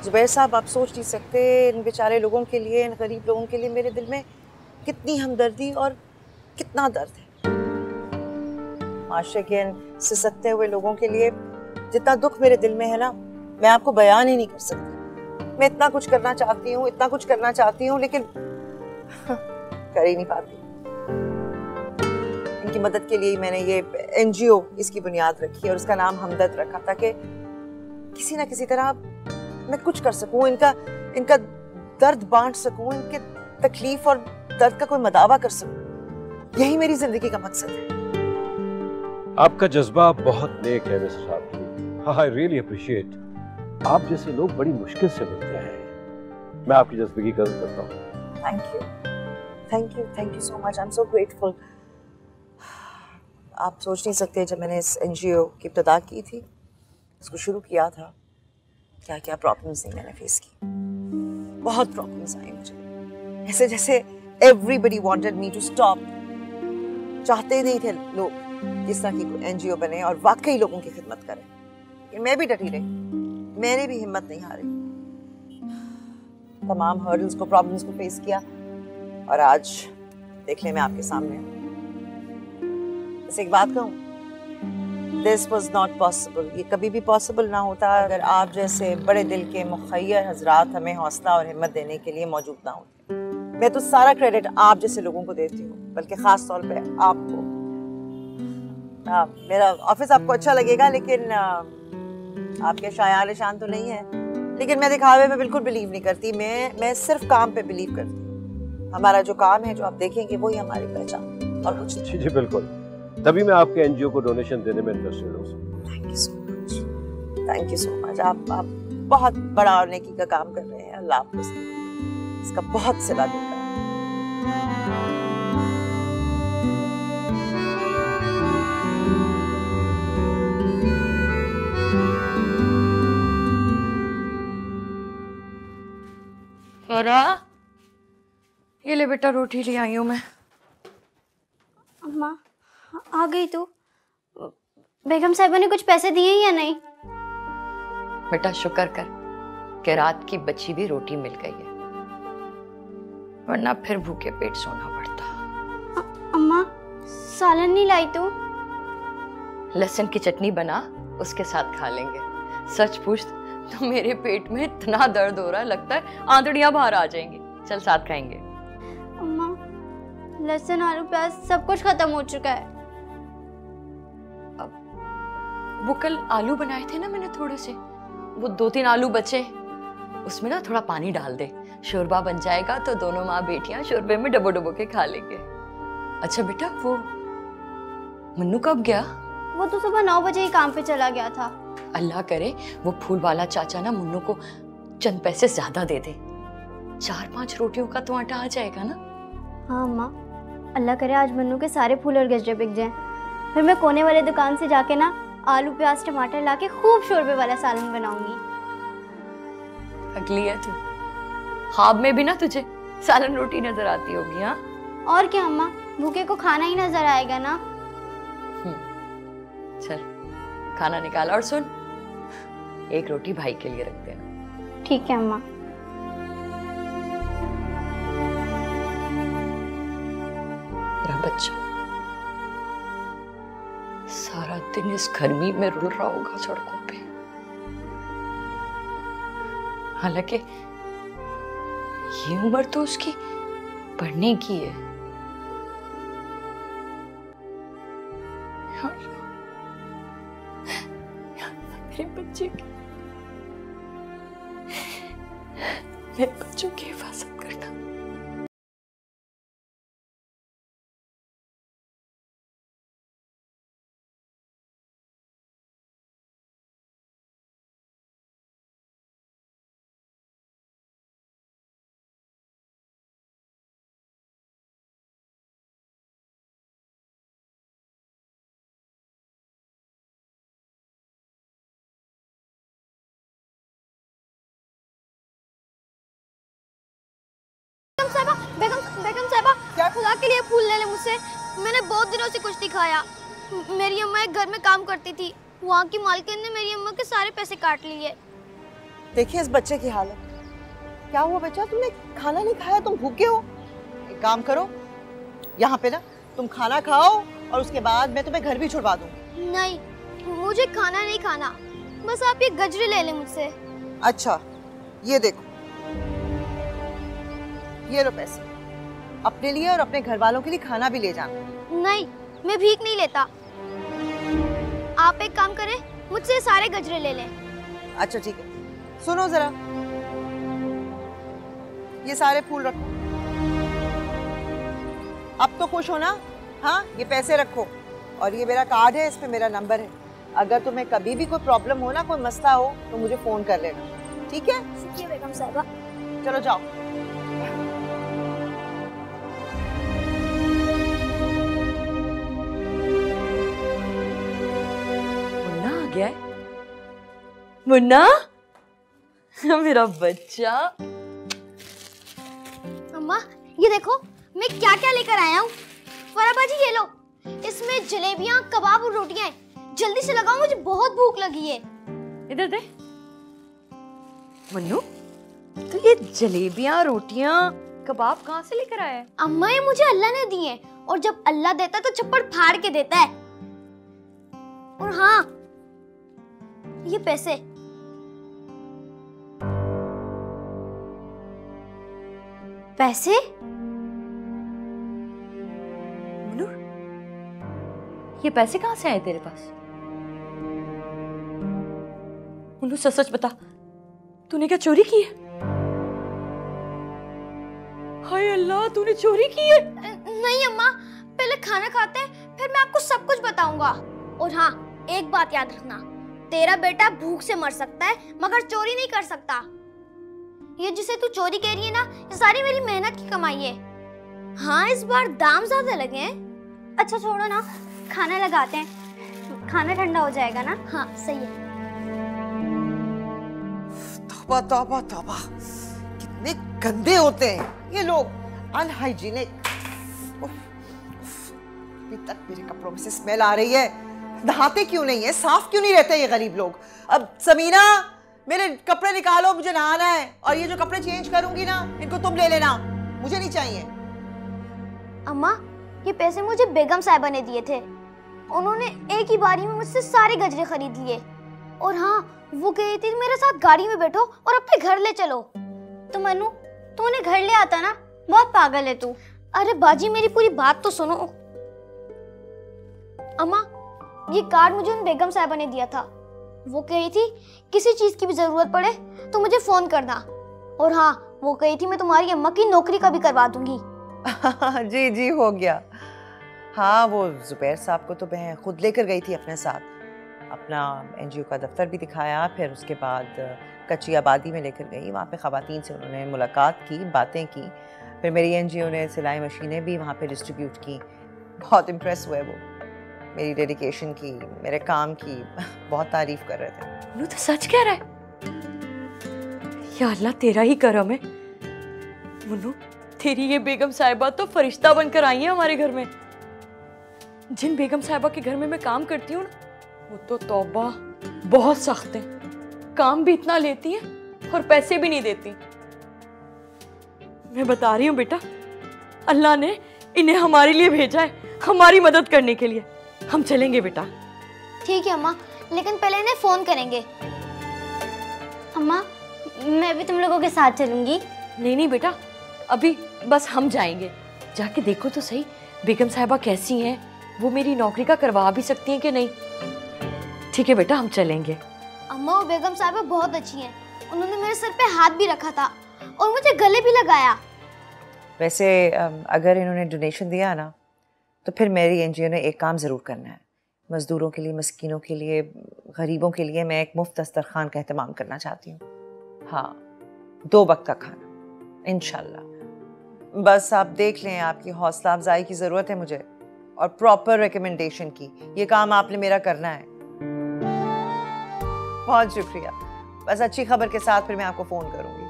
जुबैर साहब, आप सोच नहीं सकते इन बेचारे लोगों के लिए, इन गरीब लोगों के लिए मेरे दिल में कितनी हमदर्दी और कितना दर्द है। माशरे के इन सिसकते हुए लोगों के लिए जितना दुख मेरे दिल में है ना, मैं आपको बयान ही नहीं कर सकती। मैं इतना कुछ करना चाहती हूँ, इतना कुछ करना चाहती हूँ, लेकिन कर ही नहीं पाती। इनकी मदद के लिए मैंने ये NGO इसकी बुनियाद रखी और उसका नाम हमदर्द रखा, ताकि किसी ना किसी तरह मैं कुछ कर सकूं, इनका दर्द बांट सकूं, इनके तकलीफ और दर्द का कोई मदावा कर सकूं। यही मेरी जिंदगी का मकसद है। आपका जज्बा बहुत नेक है मिस्टर साहब। I really appreciate. आप जैसे लोग बड़ी मुश्किल से मिलते हैं। मैं आपकी जज्बे की कदर करता हूँ। Thank you so much. I am so grateful. आप सोच नहीं सकते, जब मैंने इस NGO की इब्तिदा की थी, इसको शुरू किया था, क्या क्या प्रॉब्लम्स नहीं मैंने फेस की। बहुत प्रॉब्लम्स आई मुझे, ऐसे जैसे everybody wanted me to stop. चाहते नहीं थे लोग जिस तरह की NGO बने और वाकई लोगों की खिदमत करें, लेकिन मैं भी डटी रही, मैंने भी हिम्मत नहीं हारी। तमाम हर्डल्स को, प्रॉब्लम्स को फेस किया और आज देख ले मैं आपके सामने हूँ। बस एक बात कहूँ, This was not possible। ये कभी भी पॉसिबल ना होता अगर आप जैसे बड़े दिल के मुखय्यर हजरात हमें हौसला और हिम्मत देने के लिए मौजूद ना होते। मैं तो सारा क्रेडिट आप जैसे लोगों को देती हूँ, बल्कि खास तौर पे आपको। मेरा ऑफिस आपको अच्छा लगेगा, लेकिन आपके शायान निशान तो नहीं है, लेकिन मैं दिखावे में बिल्कुल बिलीव नहीं करती। मैं सिर्फ काम पे बिलीव करती हूँ। हमारा जो काम है, जो आप देखेंगे, वही हमारी पहचान और कुछ नहीं। जी बिल्कुल, तभी मैं आपके NGO को डोनेशन देने में इंटरेस्टेड हूँ। Thank you so much. आप बहुत बड़ा और नेकी का काम कर रहे हैं। अल्लाह आपको इसका बहुत सिला देता है। ये ले बेटा, रोटी ले आई हूँ मैं। अम्मा आ गई तू? बेगम साहिबा ने कुछ पैसे दिए या नहीं? बेटा शुक्र कर कि रात की बची भी रोटी मिल गई है, वरना फिर भूखे पेट सोना पड़ता। अम्मा सालन नहीं लाई तू? लहसुन की चटनी बना, उसके साथ खा लेंगे। सच पूछ तो मेरे पेट में इतना दर्द हो रहा है, लगता है आंतड़ियां बाहर आ जाएंगी। चल साथ खाएंगे। अम्मा लहसुन, आलू, प्याज सब कुछ खत्म हो चुका है। वो कल आलू बनाए थे ना मैंने थोड़े से, वो 2-3 आलू बचे, उसमें ना थोड़ा पानी डाल दे, शोरबा बन जाएगा तो दोनों माँ बेटियां शोरबे में डबो डबो के खा लेंगे। अच्छा बेटा, वो मन्नू कब गया? वो तो सुबह 9 बजे ही काम पे चला गया था। अल्लाह करे वो फूल वाला चाचा ना मुन्नू को चंद पैसे ज्यादा दे दे, 4-5 रोटियों का तो आटा आ जाएगा ना। हाँ अम्मा, अल्लाह करे आज मन्नू के सारे फूल और गजरे बिक जाएं, फिर मैं कोने वाले दुकान से जाके ना आलू, प्याज, टमाटर लाके खूब शोरबे वाला सालन बनाऊंगी। अगली है तू, ख्वाब में भी ना तुझे सालन रोटी नजर आती होगी। हाँ और क्या अम्मा, भूखे को खाना ही नजर आएगा ना। चल खाना निकाल, और सुन, एक रोटी भाई के लिए रख देना। ठीक है अम्मा। मेरा बच्चा सारा दिन इस गर्मी में रुल रहा होगा सड़कों पे, हालांकि ये उम्र तो उसकी पढ़ने की है। मेरे बच्चे की, मेरे बच्चों की हिफाजत करना। बेगम साहिबा, खुदा के लिए फूल ले ले मुझसे। मैंने बहुत दिनों से कुछ नहीं खाया। मेरी अम्मा एक घर में काम करती थी, वहाँ की मालकिन ने मेरी अम्मा के सारे पैसे काट लिए। देखिए इस बच्चे की हालत। क्या हुआ बच्चा, तुमने खाना नहीं खाया, तुम भूखे हो? एक काम करो, यहाँ पे ना तुम खाना खाओ और उसके बाद मैं तुम्हें घर भी छुड़वा दूंगी। नहीं, मुझे खाना नहीं खाना, बस आप ये गजरे ले लें मुझसे। अच्छा ये देखो, ये लो पैसे, अपने लिए और अपने घर वालों के लिए खाना भी ले जाना। नहीं, मैं भीख नहीं लेता। आप एक काम करें, मुझसे सारे गजरे ले लें। अच्छा ठीक है, सुनो जरा, ये सारे फूल रखो। अब तो खुश हो ना? हाँ, ये पैसे रखो और ये मेरा कार्ड है, इस पे मेरा नंबर है। अगर तुम्हें कभी भी कोई प्रॉब्लम हो ना, कोई मसला हो तो मुझे फोन कर लेना, ठीक है? ठीक है बेगम साहिबा। चलो जाओ। मुन्ना आ गया है। मुन्ना मेरा बच्चा। अम्मा ये देखो मैं क्या क्या लेकर आया हूँ। फरा बाजी ये लो, इसमें जलेबियाँ, कबाब और रोटियां हैं। जल्दी से लगाओ, मुझे बहुत भूख लगी है। इधर दे। मुन्नू तो ये जलेबियां, रोटियां, कबाब कहाँ से लेकर आया है? अम्मा ये मुझे अल्लाह ने दी है, और जब अल्लाह देता है तो चप्पड़ फाड़ के देता है। और हाँ, ये पैसे। पैसे? मुन्नू ये पैसे कहाँ से आए तेरे पास? मुन्नू सच सच बता, तूने क्या चोरी की है? हाय अल्लाह, तूने चोरी की है? नहीं अम्मा, पहले खाना खाते हैं, फिर मैं आपको सब कुछ बताऊंगा। और हाँ, एक बात याद रखना, तेरा बेटा भूख से मर सकता है मगर चोरी नहीं कर सकता। ये जिसे तू चोरी कह रही है ना, ये सारी मेरी मेहनत की कमाई है। हाँ, इस बार दाम ज्यादा लगे हैं। अच्छा छोड़ो ना, खाना लगाते हैं, खाना ठंडा हो जाएगा ना। हाँ सही है। तौबा तौबा तौबा, कितने गंदे होते हैं ये लोग, अनहाइजीनिक। अभी तक मेरे कपड़ों में से स्मेल आ रही है। नहाते क्यों नहीं है, साफ क्यों नहीं रहते ये गरीब लोग? अब समीना, मेरे कपड़े निकालो, मुझे नहाना है। और ये जो कपड़े चेंज करूंगी ना, इनको तुम ले लेना, मुझे नहीं चाहिए। अम्मा ये पैसे मुझे बेगम साहिबा ने दिए थे। उन्होंने एक ही बारी में मुझसे सारे गजरे खरीद लिए। और हाँ, वो कही थी मेरे साथ गाड़ी में बैठो और अपने घर ले चलो। तो मनु, तू उन्हें घर ले आता ना, बहुत पागल है तू। अरे बाजी मेरी पूरी बात तो सुनो। अम्मा ये कार्ड मुझे उन बेगम साहिबा ने दिया था। वो कही थी किसी चीज की भी जरूरत पड़े तो मुझे फोन करना। और हाँ, वो कही थी मैं तुम्हारी अम्मा की नौकरी का भी करवा दूंगी। जी जी हो गया। हाँ, वो जुबैर साहब को तो मैं खुद लेकर गई थी अपने साथ। अपना एनजीओ का दफ्तर भी दिखाया, फिर उसके बाद कच्ची आबादी में लेकर गई। वहाँ पे ख़वातीन से उन्होंने मुलाकात की, बातें की। फिर मेरी एनजीओ ने सिलाई मशीनें भी वहाँ पे डिस्ट्रीब्यूट की। बहुत इम्प्रेस हुए वो मेरी डेडिकेशन की, मेरे काम की। बहुत तारीफ कर रहे थे। मुन्नू तो सच कह रहा है। या अल्लाह, तेरा ही करम है। मुन्नू तेरी ये बेगम साहिबा तो फरिश्ता बनकर आई है हमारे घर में। जिन बेगम साहिबा के घर में मैं काम करती हूँ ना, वो तो तौबा बहुत सख्त है। काम भी इतना लेती हैं और पैसे भी नहीं देती। मैं बता रही हूँ बेटा, अल्लाह ने इन्हें हमारे लिए भेजा है, हमारी मदद करने के लिए। हम चलेंगे बेटा। ठीक है अम्मा, लेकिन पहले इन्हें फोन करेंगे। अम्मा मैं भी तुम लोगों के साथ चलूंगी। नहीं नहीं बेटा, अभी बस हम जाएंगे। जाके देखो तो सही बेगम साहिबा कैसी हैं, वो मेरी नौकरी का करवा भी सकती हैं कि नहीं। ठीक है बेटा, हम चलेंगे। अम्मा वो बेगम साहिबा बहुत अच्छी हैं। उन्होंने मेरे सर पे हाथ भी रखा था और मुझे गले भी लगाया। वैसे अगर इन्होंने डोनेशन दिया ना, तो फिर मेरी एनजीओ ने एक काम ज़रूर करना है। मज़दूरों के लिए, मस्कीनों के लिए, गरीबों के लिए मैं एक मुफ्त दस्तरखान का एहतमाम करना चाहती हूँ। हाँ, 2 वक्त का खाना इंशाल्लाह। बस आप देख लें, आपकी हौसला अफजाई की ज़रूरत है मुझे, और प्रॉपर रिकमेंडेशन की। ये काम आपने मेरा करना है। बहुत शुक्रिया। बस अच्छी खबर के साथ फिर मैं आपको फ़ोन करूँगी।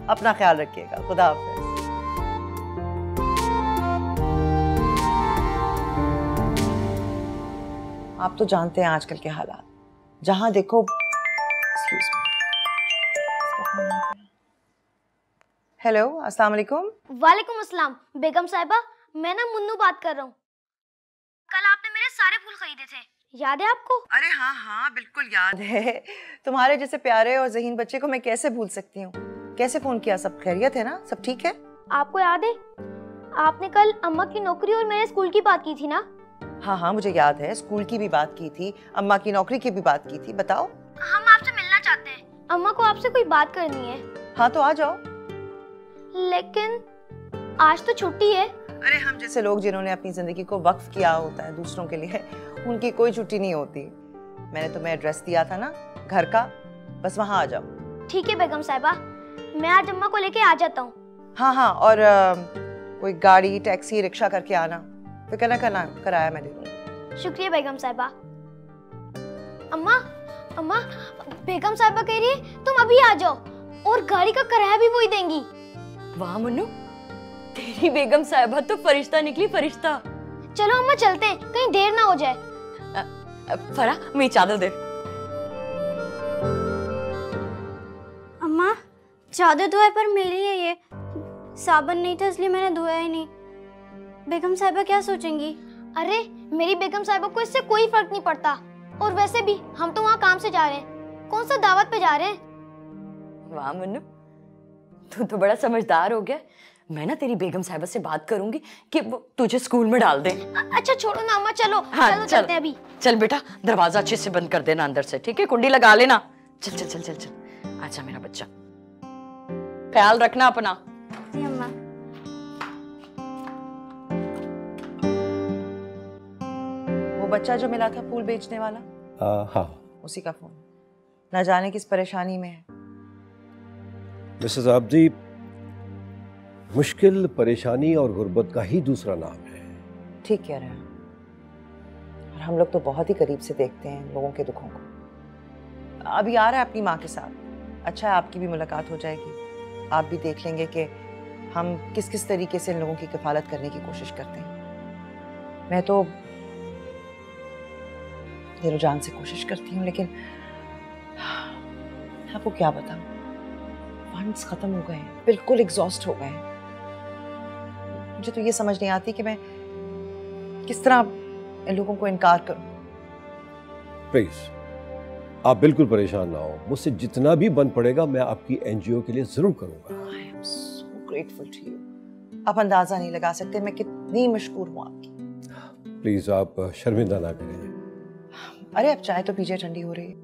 अपना ख्याल रखिएगा। खुदा हाफ़िज़। आप तो जानते हैं आजकल के हालात, जहां देखो हेलो, अस्सलाम वालेकुम। वालेकुम अस्सलाम। बेगम साहिबा, मैं ना मुन्नू बात कर रहा हूँ। कल आपने मेरे सारे फूल खरीदे थे, याद है आपको? अरे हाँ हाँ, बिल्कुल याद है। तुम्हारे जैसे प्यारे और ज़हीन बच्चे को मैं कैसे भूल सकती हूँ। कैसे फोन किया? सब खैरियत है ना? सब ठीक है? आपको याद है आपने कल अम्मा की नौकरी और मेरे स्कूल की बात की थी ना? हाँ हाँ, मुझे याद है। स्कूल की भी बात की थी, अम्मा की नौकरी की भी बात की थी। बताओ। हम आपसे मिलना चाहते हैं। अम्मा को आपसे कोई बात करनी है। हाँ तो आ जाओ। लेकिन आज तो छुट्टी है। अरे हम जैसे लोग जिन्होंने अपनी जिंदगी को वक्फ किया होता है दूसरों के लिए, उनकी कोई छुट्टी नहीं होती। मैंने तुम्हें एड्रेस दिया था ना घर का, बस वहाँ आ जाओ। ठीक है बेगम साहिबा, मैं आज अम्मा को लेके आ जाता हूँ। हाँ हाँ, और कोई गाड़ी टैक्सी रिक्शा करके आना, फिक्र न करना, किराया मैं दे दूँगी। शुक्रिया बेगम साहिबा। अम्मा अम्मा, बेगम साहिबा कह रही है तुम अभी आ जाओ और गाड़ी का किराया भी वही देंगी। वाह मुन्नू, तेरी बेगम साहिबा तो फरिश्ता निकली, फरिश्ता। चलो अम्मा चलते हैं, कहीं देर ना हो जाए। फरा, मेरी चादर दे। अम्मा, चादर धोए पर मेरी है ये। साबुन नहीं था इसलिए मैंने धोया ही नहीं। बेगम साहिबा क्या सोचेंगी? अरे मेरी बेगम साहिबा को इससे कोई फर्क नहीं पड़ता। और वैसे भी हम तो वहाँ काम से जा रहे हैं, कौन सा दावत पे जा रहे हैं। वाह मुन्नू, तू तो बड़ा समझदार हो गया। मैं ना तेरी बेगम साहिबा से बात करूंगी कि वो तुझे स्कूल में डाल दे। अच्छा छोड़ो ना अम्मा, चलो। हाँ, चलो चलते हैं अभी। चल बेटा, दरवाजा अच्छे से बंद कर देना अंदर से, ठीक है? कुंडी लगा लेना। चल चल चल चल चल, अच्छा मेरा बच्चा, ख्याल रखना अपना। जी अम्मा। वो बच्चा जो मिला था फूल बेचने वाला, हाँ उसी का फोन। न जाने किस परेशानी में है। मिसेस आबदी, मुश्किल, परेशानी और गुर्बत का ही दूसरा नाम है। ठीक कह रहे हैं, और हम लोग तो बहुत ही करीब से देखते हैं लोगों के दुखों को। अभी आ रहा है अपनी माँ के साथ, अच्छा है आपकी भी मुलाकात हो जाएगी। आप भी देख लेंगे कि हम किस किस तरीके से इन लोगों की किफालत करने की कोशिश करते हैं। मैं तो दिलो जान से कोशिश करती हूँ, लेकिन आपको क्या बताऊं, फंड्स खत्म हो गए हैं, बिल्कुल एग्जॉस्ट हो गए हैं। मुझे तो ये समझ नहीं आती कि मैं किस तरह इन लोगों को इनकार करूं। प्लीज आप बिल्कुल परेशान ना हो, मुझसे जितना भी बन पड़ेगा मैं आपकी एनजीओ के लिए जरूर करूंगा। I am so grateful to you. आप अंदाजा नहीं लगा सकते मैं कितनी मशकूर हूँ आपकी। प्लीज आप शर्मिंदा ना करें। अरे अब चाय तो पीजिए, ठंडी हो रही है।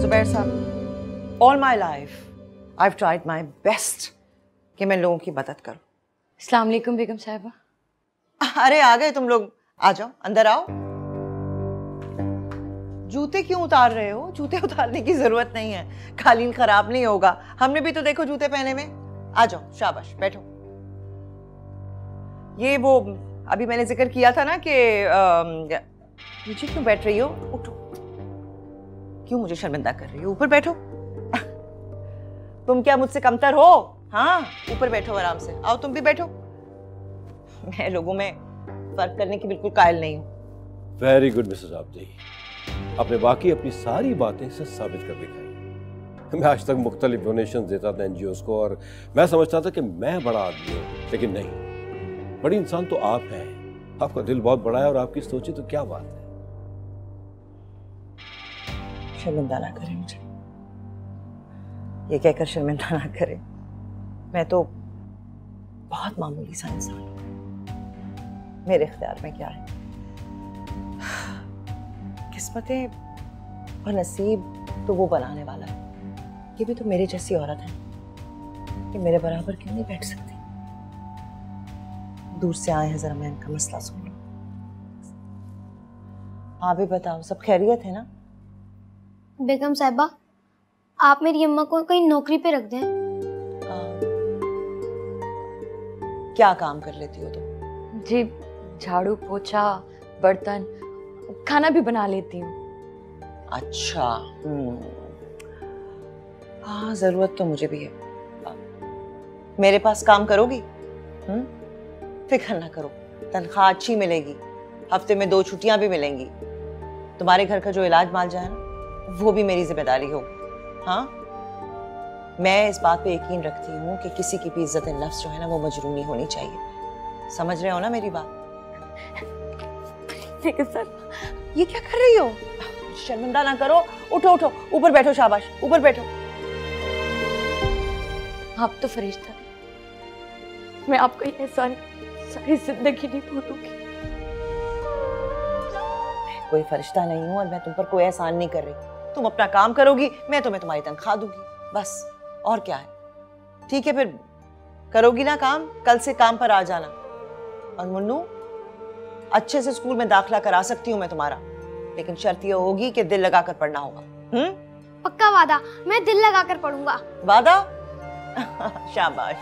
जुबैर साहब, all my life I have tried my best कि मैं लोगों की मदद करूं। अस्सलाम वालेकुम बेगम साहिबा। अरे आ गए तुम लोग, आ जाओ, अंदर आओ। जूते क्यों उतार रहे हो? जूते उतारने की जरूरत नहीं है, कालीन खराब नहीं होगा। हमने भी तो देखो जूते पहने हुए। आ जाओ, शाबाश, बैठो। ये वो अभी मैंने जिक्र किया था ना कि नीचे क्यों बैठ रही हो? उठो, क्यों मुझे शर्मिंदा कर रही हो? ऊपर बैठो। तुम क्या मुझसे कमतर हो? हाँ, ऊपर बैठो आराम से। आओ तुम भी बैठो। मैं लोगों में फर्क करने की बिल्कुल कायल नहीं हूँ। वेरी गुड मिसेस आबदी, आपने वाकई अपनी सारी बातें से साबित कर दिखाई। मैं आज तक मुख्तलिफ डोनेशन देता था एनजीओ को, और मैं समझता था कि मैं बड़ा आदमी हूँ, लेकिन नहीं, बड़ी इंसान तो आप हैं। आपका दिल बहुत बड़ा है और आपकी सोची तो क्या बात है। शर्मिंदा ना करें मुझे, ये कहकर शर्मिंदा ना करें। मैं तो बहुत मामूली सा इंसान हूँ, मेरे इख्तियार में क्या है। किस्मतें और नसीब तो वो बनाने वाला है। ये भी तो मेरी जैसी औरत है कि मेरे बराबर क्यों नहीं बैठ सकती। दूर से आए हैं, जरा मैं इनका मसला सुन लूं। हाँ भी बताओ, सब खैरियत है ना? बेगम साहिबा, आप मेरी अम्मा को कहीं नौकरी पे रख दें। क्या काम कर लेती हो तुम? जी, झाड़ू पोछा, बर्तन, खाना भी बना लेती हूँ। अच्छा, हाँ जरूरत तो मुझे भी है। मेरे पास काम करोगी? फिक्र ना करो, तनख्वाह अच्छी मिलेगी, हफ्ते में 2 छुट्टियां भी मिलेंगी। तुम्हारे घर का जो इलाज माल जाए ना, वो भी मेरी जिम्मेदारी होगी। हाँ, मैं इस बात पे यकीन रखती हूँ कि किसी की भी इज्जत नफ्स जो है ना, वो मजरूम नहीं होनी चाहिए। समझ रहे हो ना मेरी बात? सर ये क्या कर रही हो? शर्मिंदा ना करो, उठो उठो, ऊपर बैठो, शाबाश, ऊपर बैठो। आप तो फरिश्ता, मैं आपका ये एहसान सारी जिंदगी नहीं भूलूंगी। कोई फरिश्ता नहीं हूँ और मैं तुम पर कोई एहसान नहीं कर रही। तुम अपना काम करोगी, मैं तुम्हें तुम्हारी तनख्वाह दूंगी, बस। और क्या है? ठीक है, फिर करोगी ना काम, कल से काम पर आ जाना। और मुन्नू, अच्छे से स्कूल में दाखिला करा सकती हूँ मैं तुम्हारा, लेकिन शर्त यह होगी कि दिल लगाकर पढ़ना होगा। पक्का वादा, मैं दिल लगाकर पढ़ूंगा। वादा? शाबाश।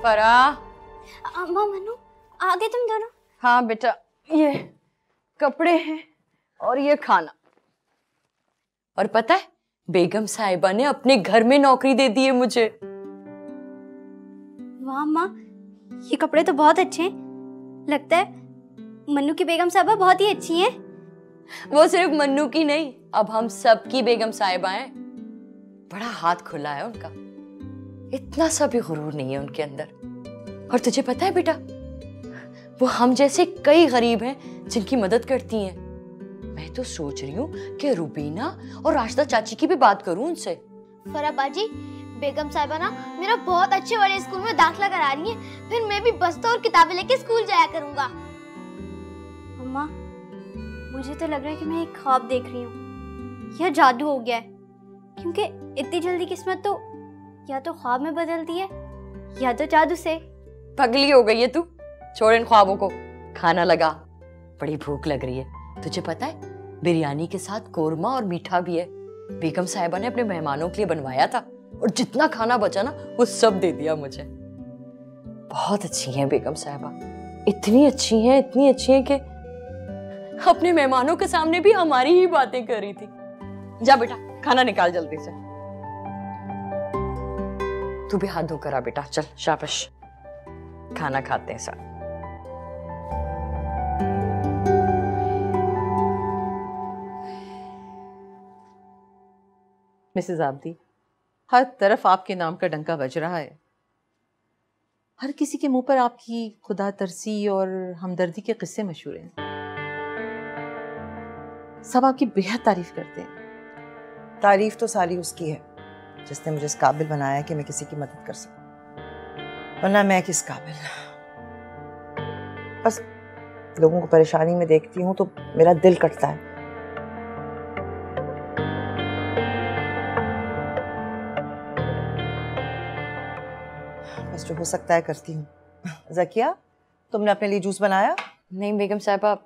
फरा। अम्मा, मन्नू, आ गए तुम दोनों? हाँ बेटा, ये कपड़े हैं और ये खाना। और पता है, बेगम साहिबा ने अपने घर में नौकरी दे दी है मुझे। वाह अम्मा, ये कपड़े तो बहुत अच्छे हैं। लगता है मन्नू की बेगम साहिबा बहुत ही अच्छी हैं। वो सिर्फ मन्नू की नहीं, अब हम सब की बेगम साहिबा हैं। बड़ा हाथ खुला है उनका, इतना सा भी गुरूर नहीं है उनके अंदर। और तुझे पता है बेटा, वो हम जैसे कई गरीब हैं जिनकी मदद करती हैं। मैं तो सोच रही हूँ कि रुबीना और राशिदा चाची की भी बात करूँ उनसे। फरा बाजी, बेगम साहिबा ना मेरा बहुत अच्छे वाले स्कूल में दाखिला करा रही है, फिर मैं भी बस्ता और किताबें लेके स्कूल जाया करूंगा। अम्मा, मुझे तो लग रहा है कि मैं एक ख्वाब देख रही हूँ, यह जादू हो गया है। क्योंकि इतनी जल्दी किस्मत तो या तो ख्वाब में बदलती है या तो जादू से। पगली हो गई है तू, छोड़ इन ख्वाबों को, खाना लगा, बड़ी भूख लग रही है। तुझे पता है, बिरयानी के साथ कोरमा और मीठा भी है। बेगम साहिबा ने अपने मेहमानों के लिए बनवाया था और जितना खाना बचा ना, वो सब दे दिया मुझे। बहुत अच्छी हैं बेगम साहिबा, इतनी अच्छी हैं कि अपने मेहमानों के सामने भी हमारी ही बातें कर रही थी। जा बेटा, खाना निकाल जल्दी से। तू भी हाथ धोकर आ बेटा, चल शाबाश, खाना खाते हैं साथ। मिसेस आब्दी, हर तरफ आपके नाम का डंका बज रहा है। हर किसी के मुंह पर आपकी खुदा तरसी और हमदर्दी के किस्से मशहूर हैं। सब आपकी बेहद तारीफ करते हैं। तारीफ तो सारी उसकी है जिसने मुझे इस काबिल बनाया कि मैं किसी की मदद कर सकूं, वरना मैं किस काबिल। बस लोगों को परेशानी में देखती हूँ तो मेरा दिल कटता है। बस जो हो सकता है करती हूँ। ज़किया, तुमने अपने लिए जूस बनाया? नहीं बेगम साहिबा,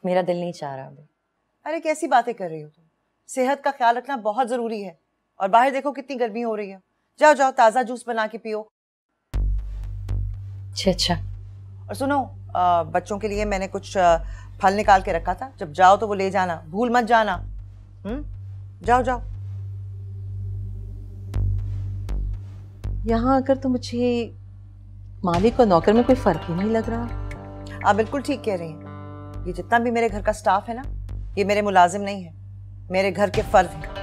मेरा दिल नहीं चाह रहा अभी। अरे कैसी बातें कर रही हो तुम? सेहत का ख्याल रखना बहुत ज़रूरी है। और बाहर देखो कितनी गर्मी हो रही है। जाओ जाओ, ताज़ा जूस बना के पियो। अच्छा। और सुनो, बच्चों के लिए मैंने कुछ फल निकाल के रखा था, जब जाओ तो वो ले जाना, भूल मत जाना। जाओ जाओ। यहाँ आकर तो मुझे मालिक और नौकर में कोई फर्क ही नहीं लग रहा। आप बिल्कुल ठीक कह रही हैं। ये जितना भी मेरे घर का स्टाफ है ना, ये मेरे मुलाजिम नहीं है, मेरे घर के फर्द हैं।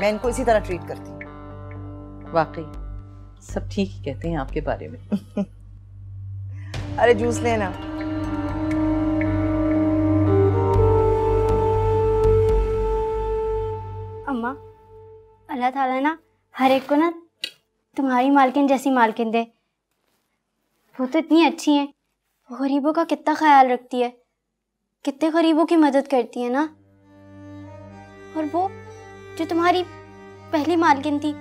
मैं इनको इसी तरह ट्रीट करती हूँ। वाकई सब ठीक ही कहते हैं आपके बारे में। अरे जूस लेना। अम्मा, अल्लाह ताला ना हर एक को ना तुम्हारी मालकिन जैसी मालकिन दे। वो तो इतनी अच्छी हैं, वो गरीबों का कितना ख्याल रखती है, कितने गरीबों की मदद करती है ना। और वो जो तुम्हारी पहली मालकिन थी,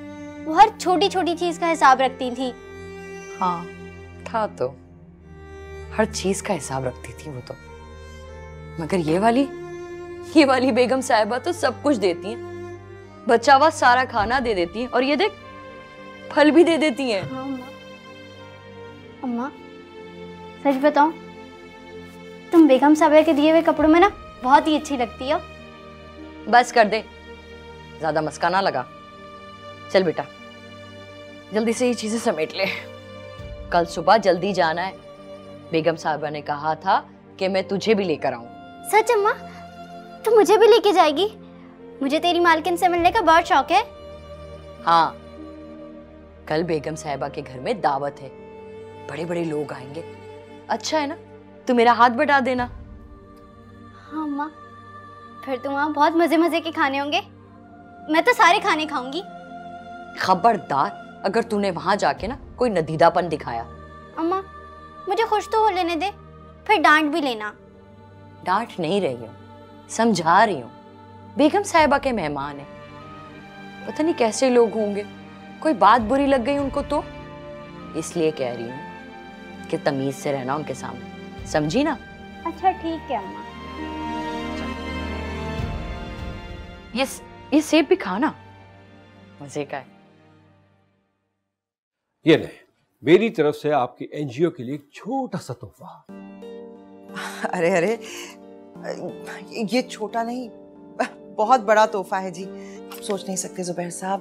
वो हर छोटी छोटी चीज का हिसाब रखती थी। हाँ था, तो हर चीज का हिसाब रखती थी वो तो। मगर ये वाली बेगम साहिबा तो सब कुछ देती हैं, बचा हुआ सारा खाना दे देती हैं, और ये देख फल भी दे देती हैं। हाँ अम्मा, सच बताऊं, तुम बेगम साहिबा के दिए हुए कपड़ों में ना बहुत ही अच्छी लगती हो। बस कर दे, ज्यादा मस्का ना लगा। चल बेटा जल्दी से ये चीजें समेट ले, कल सुबह जल्दी जाना है। बेगम साहिबा ने कहा था कि मैं तुझे भी लेकर आऊं। सच अम्मा, तू मुझे भी लेके जाएगी? मुझे तेरी मालकिन से मिलने का बहुत शौक है। हाँ, कल बेगम साहिबा के घर में दावत है, बड़े बड़े लोग आएंगे। अच्छा है ना, तू मेरा हाथ बटा देना। हाँ अम्मा, फिर तो वहाँ बहुत मजे मजे के खाने होंगे। मैं तो सारे खाने खाऊंगी। खबरदार अगर तूने वहां जाके ना कोई नदीदापन दिखाया। अम्मा मुझे खुश तो हो लेने दे, फिर डांट भी लेना। डांट नहीं रही हूँ, समझा रही हूँ। बेगम साहिबा के मेहमान हैं, पता नहीं कैसे लोग होंगे, कोई बात बुरी लग गई उनको तो इसलिए कह रही हूँ कि तमीज से रहना उनके सामने, समझी ना? अच्छा ठीक है अम्मा। ये सेब भी खाना, मजे का है। ये ले, मेरी तरफ से आपकी एनजीओ के लिए एक छोटा सा तोहफा। अरे अरे, ये छोटा नहीं, बहुत बड़ा तोहफा है जी। आप सोच नहीं सकते जुबैर साहब,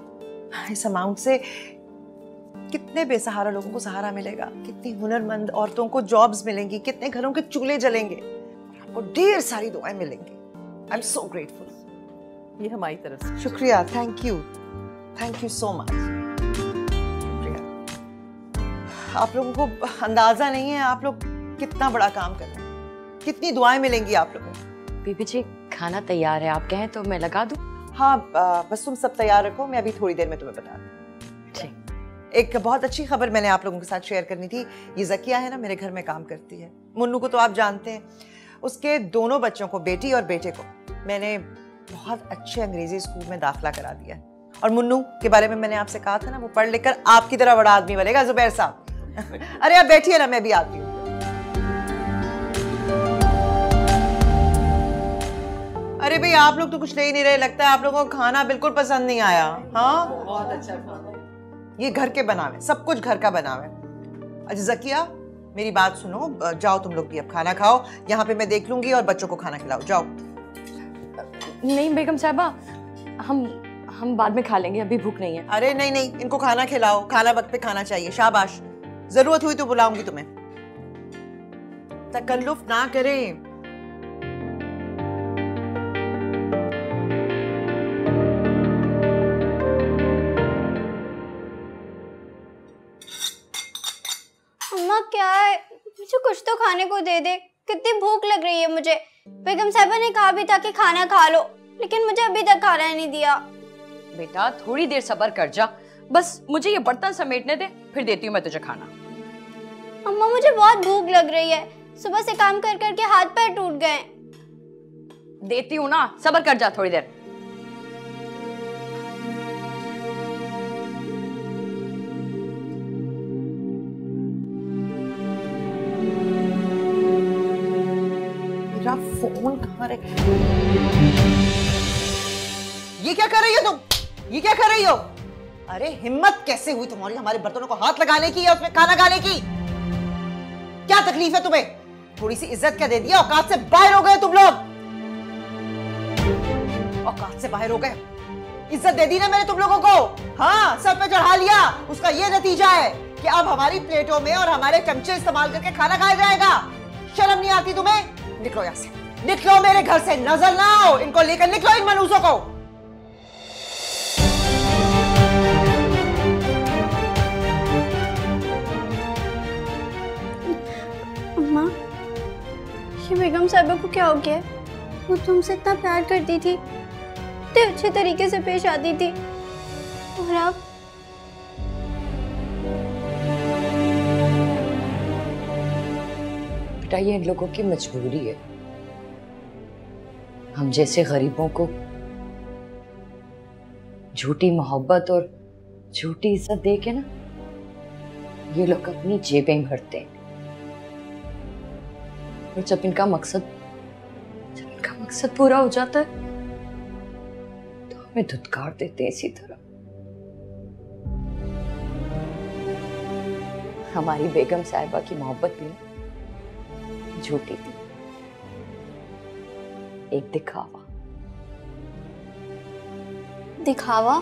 इस अमाउंट से कितने बेसहारा लोगों को सहारा मिलेगा, कितनी हुनरमंद औरतों को जॉब्स मिलेंगी, कितने घरों के चूल्हे जलेंगे, आपको ढेर सारी दुआएं मिलेंगी। आई एम सो ग्रेटफुल। ये हमारी तरफ से। शुक्रिया, थैंक यू सो मच। शुक्रिया। आप लोगों को अंदाजा नहीं है आप लोग कितना बड़ा काम कर रहे हैं, कितनी दुआएं मिलेंगी आप लोगों को। बीबी जी खाना तैयार है, आप कहें तो मैं लगा दूं? हाँ, बस तुम सब तैयार रखो, मैं अभी थोड़ी देर में तुम्हें बता दूँ। ठीक। एक बहुत अच्छी खबर मैंने आप लोगों के साथ शेयर करनी थी। ये ज़किया है ना, मेरे घर में काम करती है। मुन्नू को तो आप जानते हैं, उसके दोनों बच्चों को, बेटी और बेटे को, मैंने बहुत अच्छे अंग्रेजी स्कूल में दाखिला करा दिया है। और मुन्नू के बारे में मैंने आपसे कहा था ना, वो पढ़ लिख कर आपकी तरह बड़ा आदमी बनेगा जुबैर साहब। अरे आप बैठिए ना, मैं भी आती हूँ। अरे भाई आप लोग तो कुछ ले ही नहीं रहे, लगता है आप लोगों को खाना बिल्कुल पसंद नहीं आया। हाँ बहुत अच्छा खाना, ये घर के बनावे, सब कुछ घर का बनावे। अच्छा ज़किया मेरी बात सुनो, जाओ तुम लोग भी अब खाना खाओ, यहाँ पे मैं देख लूंगी और बच्चों को खाना खिलाओ, जाओ। नहीं बेगम साहिबा, हम बाद में खा लेंगे, अभी भूख नहीं है। अरे नहीं नहीं, इनको खाना खिलाओ, खाना वक्त पे खाना चाहिए। शाबाश, जरूरत हुई तो बुलाऊंगी तुम्हें। तकल्लुफ ना करें। अम्मा क्या है, मुझे कुछ तो खाने को दे दे, कितनी भूख लग रही है मुझे। बेगम साहिबा ने कहा भी था कि खाना खा लो, लेकिन मुझे अभी तक खाना ही नहीं दिया। बेटा थोड़ी देर सब्र कर जा, बस मुझे ये बर्तन समेटने दे, फिर देती हूँ मैं तुझे खाना। अम्मा मुझे बहुत भूख लग रही है, सुबह से काम कर करके हाथ पैर टूट गए। देती हूँ ना, सब्र कर जा थोड़ी देर। मेरा फोन कहाँ रख? ये क्या कर रही हो तुम? ये क्या कर रही हो? अरे हिम्मत कैसे हुई तुम्हारी हमारे बर्तनों को हाथ लगाने की या उसमें खाना खाने की? क्या तकलीफ है तुम्हें? थोड़ी सी इज्जत क्या दे दिया? औकात से बाहर हो गए तुम लोग। औकात से बाहर हो गए। इज्जत दे दी ना मैंने तुम लोगों को। हाँ, सर पे चढ़ा लिया। उसका ये नतीजा है कि अब हमारी प्लेटों में और हमारे चमचे इस्तेमाल करके खाना खाया जाएगा। शर्म नहीं आती तुम्हें? निकलो यहाँ से, निकलो मेरे घर से, नजर ना आओ। इनको लेकर निकलो, इन मनूसों को। अम्मा, ये बेगम साहिबा को क्या हो गया? वो तुमसे इतना प्यार करती थी, इतने अच्छे तरीके से पेश आती थी, और अब बेटा ये इन लोगों की मजबूरी है। हम जैसे गरीबों को झूठी मोहब्बत और झूठी इज्जत दे के ना, ये लोग अपनी जेबें भरते हैं। और जब इनका मकसद पूरा हो जाता है तो हमें धुतकार देते हैं इसी तरह। हमारी बेगम साहिबा की मोहब्बत भी झूठी थी, एक दिखावा। दिखावा